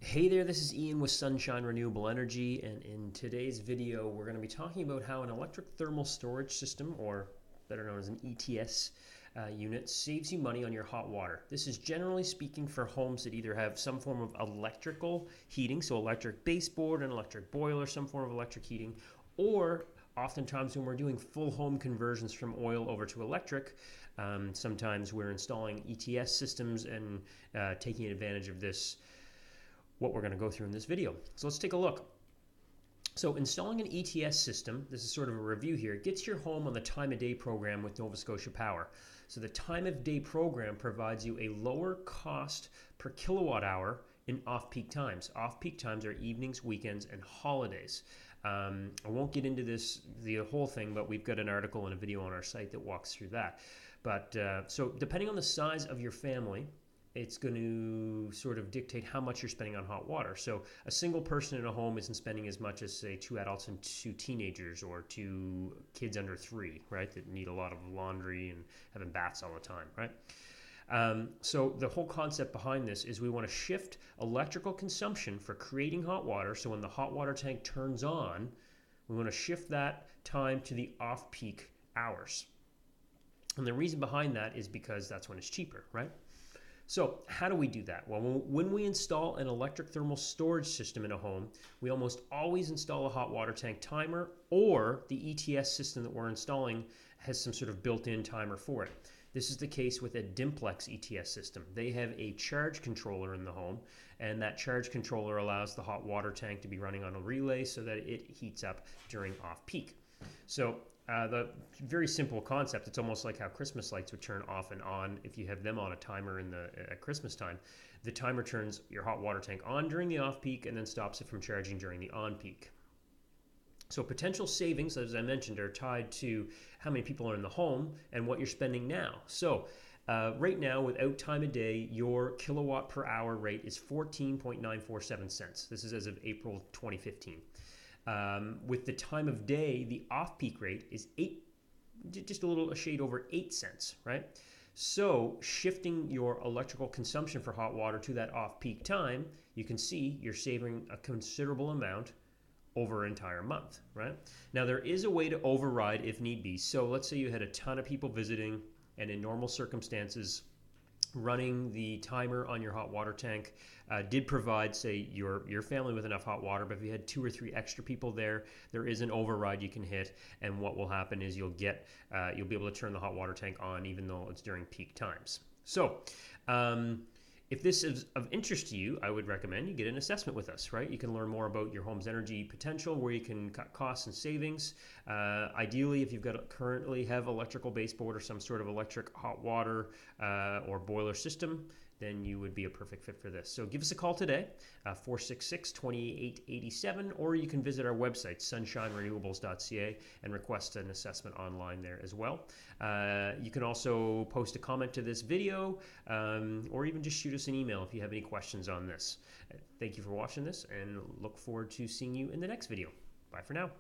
Hey there, this is Ian with Sunshine Renewable Energy, and in today's video we're going to be talking about how an electric thermal storage system, or better known as an ETS unit, saves you money on your hot water. This is generally speaking for homes that either have some form of electrical heating, so electric baseboard, an electric boiler, some form of electric heating, or oftentimes when we're doing full home conversions from oil over to electric, sometimes we're installing ETS systems and taking advantage of this, what we're going to go through in this video. So let's take a look. So installing an ETS system, this is sort of a review here, gets your home on the time of day program with Nova Scotia Power. So the time of day program provides you a lower cost per kilowatt hour in off-peak times. Off-peak times are evenings, weekends, and holidays. I won't get into the whole thing, but we've got an article and a video on our site that walks through that. But so depending on the size of your family, it's going to sort of dictate how much you're spending on hot water. So a single person in a home isn't spending as much as, say, 2 adults and 2 teenagers or 2 kids under 3, right, that need a lot of laundry and having baths all the time, right? So the whole concept behind this is we want to shift electrical consumption for creating hot water. So when the hot water tank turns on, we want to shift that time to the off-peak hours. And the reason behind that is because that's when it's cheaper, right? So how do we do that? Well, when we install an electric thermal storage system in a home, we almost always install a hot water tank timer, or the ETS system that we're installing has some sort of built-in timer for it. This is the case with a Dimplex ETS system. They have a charge controller in the home, and that charge controller allows the hot water tank to be running on a relay so that it heats up during off-peak. So the very simple concept, it's almost like how Christmas lights would turn off and on if you have them on a timer at Christmas time. The timer turns your hot water tank on during the off-peak and then stops it from charging during the on-peak. So potential savings, as I mentioned, are tied to how many people are in the home and what you're spending now. So right now, without time of day, your kilowatt per hour rate is 14.947 cents. This is as of April 2015. With the time of day, the off-peak rate is just a shade over 8 cents, right? So shifting your electrical consumption for hot water to that off-peak time, you can see you're saving a considerable amount over an entire month, right? Now there is a way to override if need be. So let's say you had a ton of people visiting, and in normal circumstances, running the timer on your hot water tank did provide, say, your family with enough hot water, but if you had 2 or 3 extra people there is an override you can hit, and what will happen is you'll be able to turn the hot water tank on even though it's during peak times. So if this is of interest to you, I would recommend you get an assessment with us, right? You can learn more about your home's energy potential, where you can cut costs and savings. Ideally, if you've currently have electrical baseboard or some sort of electric hot water or boiler system, then you would be a perfect fit for this. So give us a call today, 466-2887, or you can visit our website, sunshinerenewables.ca, and request an assessment online there as well. You can also post a comment to this video, or even just shoot us an email if you have any questions on this. Thank you for watching this, and look forward to seeing you in the next video. Bye for now.